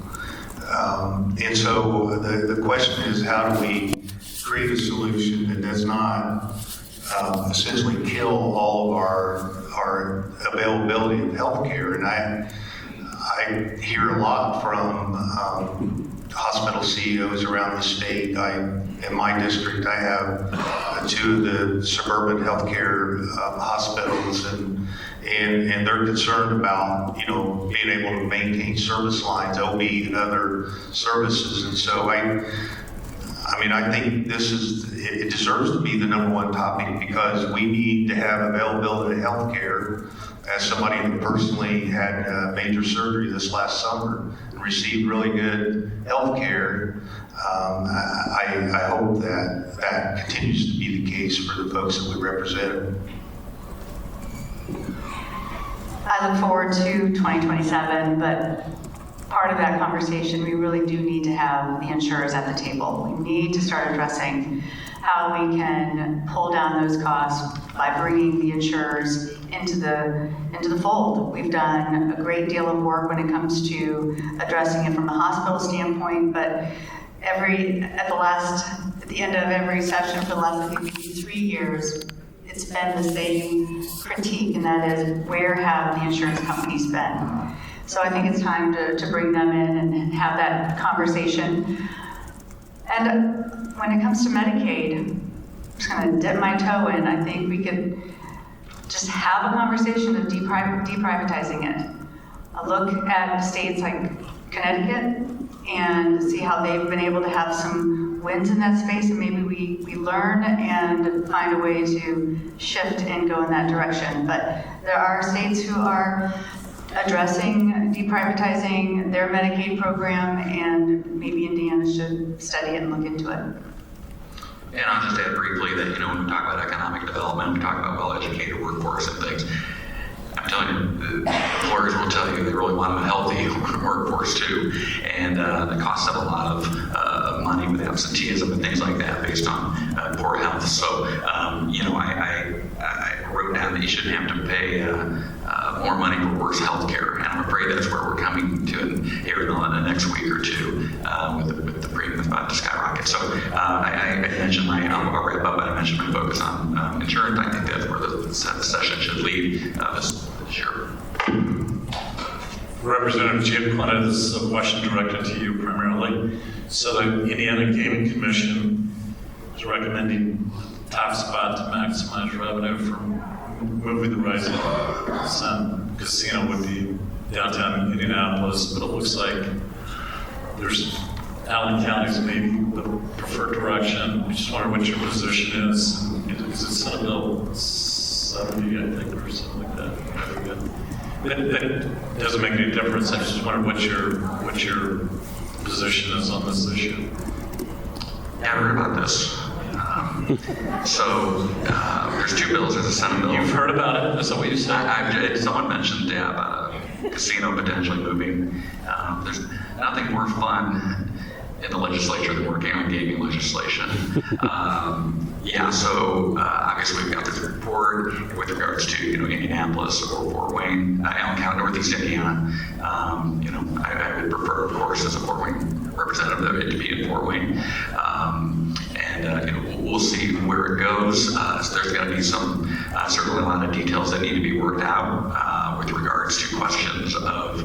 And so the question is, how do we create a solution that does not essentially kill all of our availability of healthcare? And I hear a lot from hospital CEOs around the state. In my district, I have two of the suburban healthcare hospitals, and they're concerned about, you know, being able to maintain service lines, OB and other services. And so I mean, I think it deserves to be the number one topic because we need to have availability of health care. As somebody who personally had major surgery this last summer and received really good health care, I hope that continues to be the case for the folks that we represent. I look forward to 2027, but part of that conversation, we really do need to have the insurers at the table. We need to start addressing how we can pull down those costs by bringing the insurers into the fold. We've done a great deal of work when it comes to addressing it from a hospital standpoint, but at the end of every session for the last 3 years, it's been the same critique, and that is, where have the insurance companies been? So I think it's time to bring them in and have that conversation. And when it comes to Medicaid, I'm just going to dip my toe in. I think we could just have a conversation of deprivatizing it. A look at states like Connecticut and see how they've been able to have some wins in that space, and maybe we learn and find a way to shift and go in that direction. But there are states who are addressing deprivatizing their Medicaid program, and maybe Indiana should study it and look into it. And I'll just add briefly that, you know, when we talk about economic development, we talk about well-educated workforce and things. I'm telling you, the employers will tell you they really want a healthy workforce too, and the cost of a lot of money with absenteeism and things like that based on poor health. So, you know, I wrote down that you shouldn't have to pay more money for worse health care, and I'm afraid that's where we're coming to here in the next week or two with the premiums about to skyrocket. So I mentioned I'll wrap up, but I mentioned my focus on insurance. I think that's where the session should lead this year. Representative Giancana, this is a question directed to you primarily. So the Indiana Gaming Commission is recommending top spot to maximize revenue from moving the Rising Sun Casino would be downtown Indianapolis, but it looks like there's Allen County's maybe the preferred direction. I just wonder what your position is. Is it Senate Bill 70, I think, or something like that? That doesn't make any difference. I just wonder what your position is on this issue. Yeah, I heard about this. So there's two bills. There's a Senate bill. You've heard about it? Is that what you said? Someone mentioned about a casino potentially moving. There's nothing more fun in the legislature than working on gaming legislation. So obviously we've got this report with regards to, you know, Indianapolis or Fort Wayne, Allen County, Northeast Indiana. You know, I would prefer, of course, as a Fort Wayne representative, it to be in Fort Wayne. You know, we'll see where it goes. There's going to be some, certainly a lot of details that need to be worked out with regards to questions of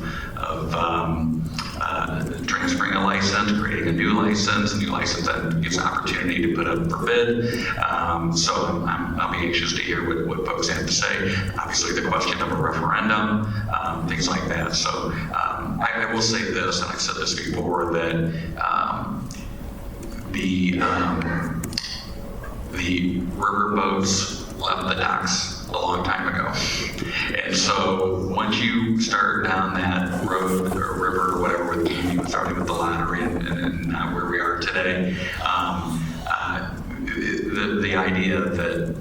transferring a license, creating a new license that gives an opportunity to put up for bid. So I'll be anxious to hear what folks have to say. Obviously, the question of a referendum, things like that. So I will say this, and I've said this before, that the riverboats left the docks a long time ago. And so once you start down that road or river or whatever with gaming, starting with the lottery and now where we are today, the idea that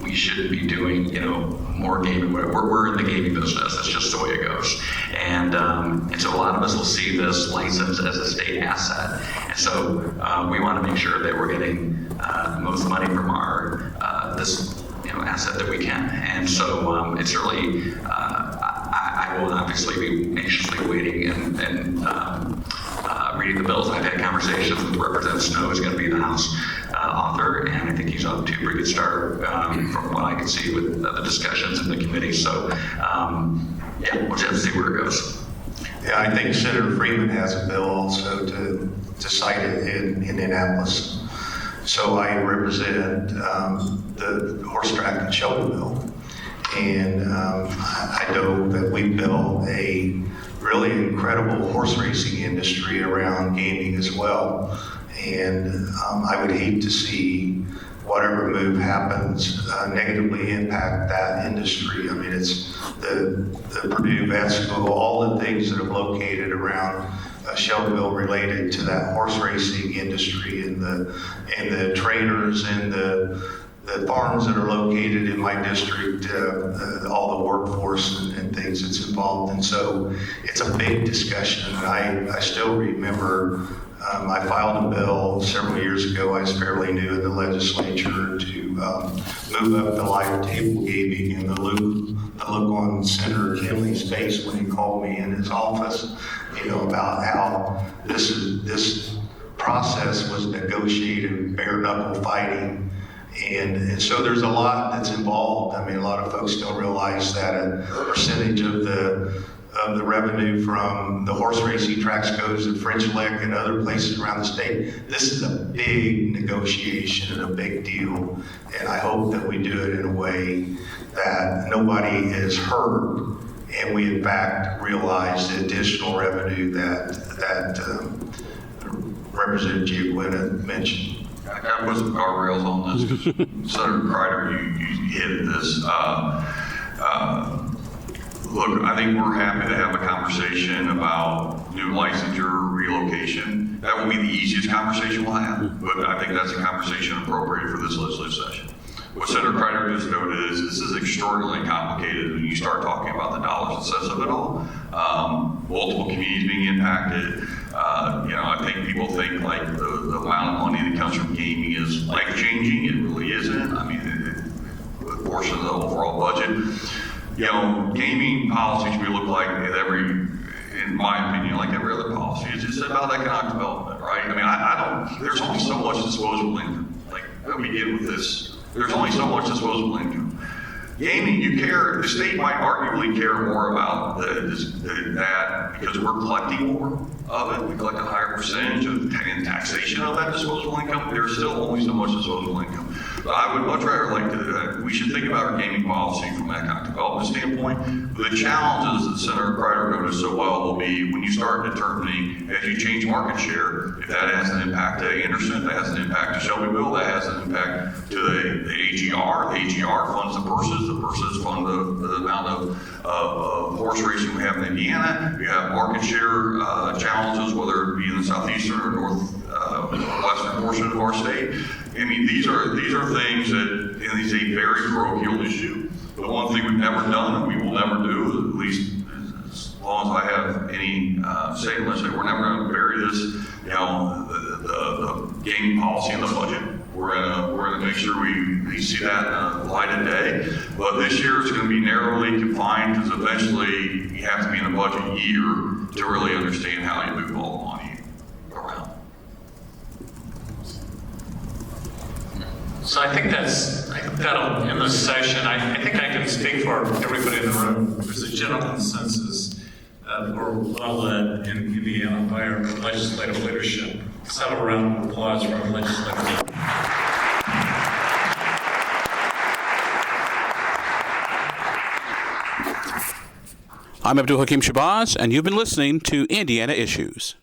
we shouldn't be doing, more gaming. We're in the gaming business. That's just the way it goes. And so a lot of us will see this license as a state asset. And so we want to make sure that we're getting the most money from our this asset that we can. And so it's really, I will obviously be anxiously waiting and reading the bills. I've had conversations with Representative Snow, who's going to be the House author, and I think he's up to a pretty good start from what I can see with the discussions in the committee. So, we'll just have to see where it goes. Yeah, I think Senator Freeman has a bill also to cite it in Indianapolis. So I represent the horse track and shoulder bill, and I know that we built a really incredible horse racing industry around gaming as well. And I would hate to see whatever move happens negatively impact that industry. I mean, it's the Purdue Vet School, all the things that are located around Shelbyville related to that horse racing industry, and the trainers and the farms that are located in my district, all the workforce and things that's involved. And so it's a big discussion. And I still remember I filed a bill several years ago. I was fairly new in the legislature to move up the live table gaming, and the look on Senator Kinley's face when he called me in his office, about how this process was negotiated, bare knuckle fighting. And so there's a lot that's involved. I mean, a lot of folks don't realize that a percentage of the revenue from the horse racing tracks goes to French Lick and other places around the state. This is a big negotiation and a big deal. And I hope that we do it in a way that nobody is hurt, and we in fact realize the additional revenue that Representative Giovanna mentioned. I got to put some guardrails on this. Senator Kreider, you hit this. Look, I think we're happy to have a conversation about new licensure relocation. That will be the easiest conversation we'll have, but I think that's a conversation appropriate for this legislative session. What Senator Kreider just noted is this is extraordinarily complicated when you start talking about the dollars and cents of it all. Multiple communities being impacted. I think people think like the amount of money that comes from gaming is life-changing. It really isn't. I mean, a portion of the overall budget. Gaming policy should look like in my opinion, like every other policy. It's just about economic development, right? I mean, there's only so much disposable income. Like, let me begin with this. There's only so much disposable income. Gaming, the state might arguably care more about that because we're collecting more of it. We collect a higher percentage of taxation of that disposable income. There's still only so much disposable income. But I would much rather we should think about our gaming policy from an economic development standpoint. The challenges that Senator Kreider noticed so well will be when you start determining, as you change market share, if that has an impact to Anderson, that has an impact to Shelbyville, that has an impact to the AGR. The AGR funds the purses fund the amount of horse racing we have in Indiana. We have market share challenges, whether it be in the southeastern or northwestern portion of our state. I mean, these are things that, and it's a very parochial issue. The one thing we've never done and we will never do, at least as long as I have any say in legislation, we're never going to bury this, the gaming policy in the budget. We're gonna make sure we see that in the light of day. But this year it's going to be narrowly confined because eventually you have to be in the budget year to really understand how you move all the money around. So I think that'll end the session. I think I can speak for everybody in the room. There's a general consensus that we're well led in Indiana by our legislative leadership. Let's have a round of applause for our legislative leadership. I'm Abdul-Hakim Shabazz, and you've been listening to Indiana Issues.